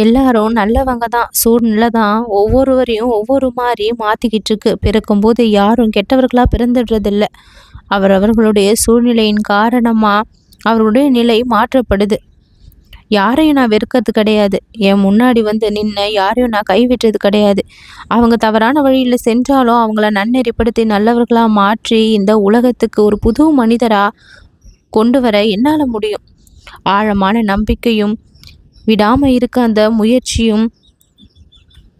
எல்லாரும் நல்லவங்க தான். சூழ்நிலை தான் ஒவ்வொருவரையும் ஒவ்வொரு மாரி மாத்திக்கிட்டு இருக்கு. பிறக்கும்போது யாரும் கெட்டவர்களா பிறந்துடுறதில்ல. அவரவர்களுடைய சூழ்நிலையின் காரணமா அவர்களுடைய நிலை மாற்றப்படுது. யாரையும் நான் வெறுக்கிறது கிடையாது. என் முன்னாடி வந்து நின்ன யாரையும் நான் கைவிட்டது கிடையாது. அவங்க தவறான வழியில சென்றாலும் அவங்கள நன்னெறிப்படுத்தி நல்லவர்களா மாற்றி இந்த உலகத்துக்கு ஒரு புது மனிதரா கொண்டு வர என்னால முடியும். ஆழமான நம்பிக்கையும் விடாம இருக்க அந்த முயற்சியும்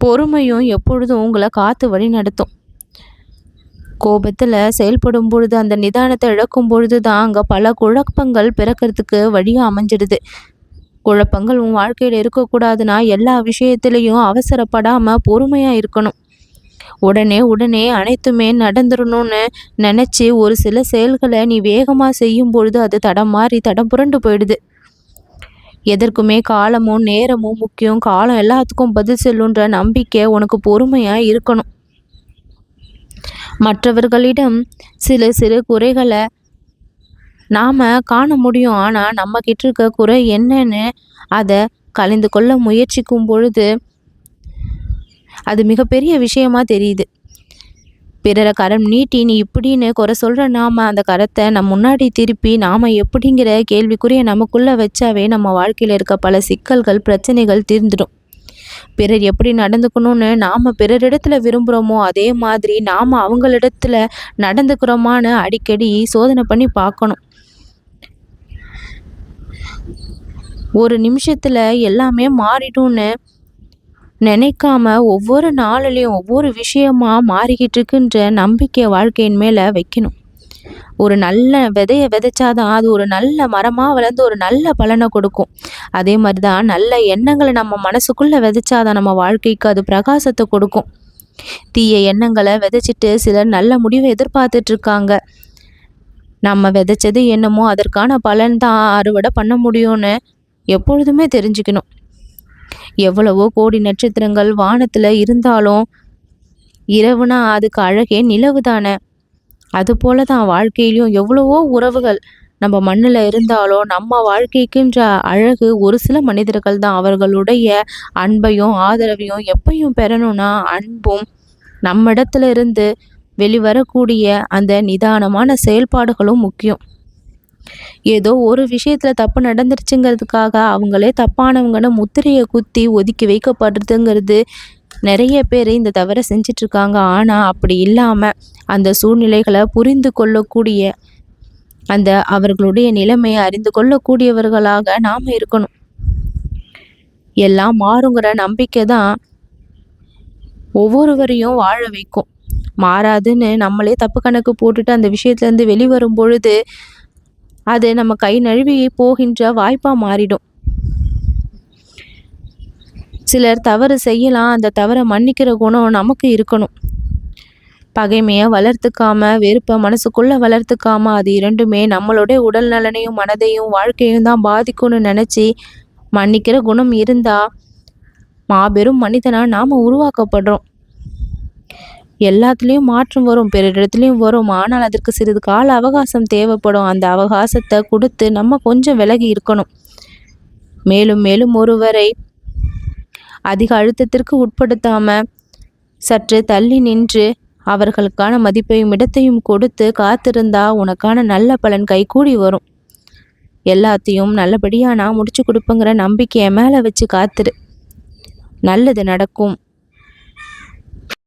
பொறுமையும் எப்பொழுதும் உங்களை காத்து வழி நடத்தும். கோபத்துல செயல்படும் பொழுது அந்த நிதானத்தை இழக்கும் பொழுது தான் அங்க பல குழப்பங்கள் பிறக்கிறதுக்கு வழியா அமைஞ்சிடுது. குழப்பங்கள் உன் வாழ்க்கையில இருக்கக்கூடாதுன்னா எல்லா விஷயத்திலையும் அவசரப்படாம பொறுமையா இருக்கணும். உடனே உடனே அனைத்துமே நடந்துடணும்னு நினைச்சு ஒரு சில செயல்களை நீ வேகமா செய்யும் பொழுது அது தடம் மாறி தடம் புரண்டு போயிடுது. எதற்குமே காலமும் நேரமும் முக்கியம். காலம் எல்லாத்துக்கும் பதில் சொல்லுன்ற நம்பிக்கை உனக்கு பொறுமையா இருக்கணும். மற்றவர்களிடம் சில சிறு குறைகளை நாம காண முடியும். ஆனா நம்ம கிட்ட இருக்க குறை என்னன்னு அதை கலைந்து கொள்ள முயற்சிக்கும் பொழுது அது மிகப்பெரிய விஷயமா தெரியுது. பிறரை கரம் நீட்டி நீ இப்படின்னு குறை சொல்ற நாம அந்த கரத்தை நம்ம முன்னாடி திருப்பி நாம எப்படிங்கிற கேள்விக்குரிய நமக்குள்ள வச்சாவே நம்ம வாழ்க்கையில இருக்க பல சிக்கல்கள் பிரச்சனைகள் தீர்ந்துடும். பிறர் எப்படி நடந்துக்கணும்னு நாம பிறரிடத்துல விரும்புகிறோமோ அதே மாதிரி நாம அவங்களிடத்துல நடந்துக்கிறோமான்னு அடிக்கடி சோதனை பண்ணி பார்க்கணும். ஒரு நிமிஷத்துல எல்லாமே மாறிடும்னு நினைக்காம ஒவ்வொரு நாளிலையும் ஒவ்வொரு விஷயமா மாறிக்கிட்டு இருக்குன்ற நம்பிக்கையை வாழ்க்கையின் மேல வைக்கணும். ஒரு நல்ல விதையை விதைச்சாதான் அது ஒரு நல்ல மரமா வளர்ந்து ஒரு நல்ல பலனை கொடுக்கும். அதே மாதிரிதான் நல்ல எண்ணங்களை நம்ம மனசுக்குள்ள விதைச்சாதான் நம்ம வாழ்க்கைக்கு அது பிரகாசத்தை கொடுக்கும். தீய எண்ணங்களை விதைச்சிட்டு சிலர் நல்ல முடிவை எதிர்பார்த்துட்டு இருக்காங்க. நம்ம விதைச்சது என்னமோ அதற்கான பலன் தான் அறுவடை பண்ண முடியும்னு எப்பொழுதுமே தெரிஞ்சுக்கணும். எவ்வளவோ கோடி நட்சத்திரங்கள் வானத்துல இருந்தாலும் இரவுனா அதுக்கு அழகே நிலவு தானே. அது போலதான் வாழ்க்கையிலும் எவ்வளவோ உறவுகள் நம்ம மண்ணுல இருந்தாலும் நம்ம வாழ்க்கைக்குன்ற அழகு ஒரு சில மனிதர்கள் தான். அவர்களுடைய அன்பையும் ஆதரவையும் எப்பையும் பெறணும்னா அன்பும் நம்ம இடத்துல இருந்து வெளிவரக்கூடிய அந்த நிதானமான செயல்பாடுகளும் முக்கியம். ஏதோ ஒரு விஷயத்துல தப்பு நடந்துருச்சுங்கிறதுக்காக அவங்களே தப்பானவங்கன்னு முத்திரையை குத்தி ஒதுக்கி வைக்கப்படுறதுங்கிறது நிறைய பேர் இந்த தவறை செஞ்சிட்டு இருக்காங்க. ஆனா அப்படி இல்லாம அந்த சூழ்நிலைகளை புரிந்து கொள்ளக்கூடிய அந்த அவர்களுடைய நிலைமையை அறிந்து கொள்ளக்கூடியவர்களாக நாம இருக்கணும். எல்லாம் மாறுங்கிற நம்பிக்கை தான் ஒவ்வொருவரையும் வாழ வைக்கும். மாறாதுன்னு நம்மளே தப்பு கணக்கு போட்டுட்டு அந்த விஷயத்துல இருந்து வெளிவரும் பொழுது அது நம்ம கை நழுவி போகின்ற வாய்ப்பா மாறிடும். சிலர் தவறு செய்யலாம், அந்த தவறை மன்னிக்கிற குணம் நமக்கு இருக்கணும். பகைமையை வளர்த்துக்காம வெறுப்பை மனசுக்குள்ள வளர்த்துக்காம அது இரண்டுமே நம்மளுடைய உடல் நலனையும் மனதையும் வாழ்க்கையும் தான் பாதிக்கும்னு நினைச்சு மன்னிக்கிற குணம் இருந்தா மாபெரும் மனிதனா நாம உருவாக்கப்படுறோம். எல்லாத்துலேயும் மாற்றம் வரும், பிறரிடத்துலையும் வரும். ஆனால் அதற்கு சிறிது கால அவகாசம் தேவைப்படும். அந்த அவகாசத்தை கொடுத்து நம்ம கொஞ்சம் விலகி இருக்கணும். மேலும் மேலும் ஒருவரை அதிக அழுத்தத்திற்கு உட்படுத்தாம சற்று தள்ளி நின்று அவர்களுக்கான மதிப்பையும் இடத்தையும் கொடுத்து காத்திருந்தா உனக்கான நல்ல பலன் கைகூடி வரும். எல்லாத்தையும் நல்லபடியா நான் முடிச்சு கொடுப்பேங்கிற நம்பிக்கையை மேல வச்சு காத்துரு. நல்லது நடக்கும்.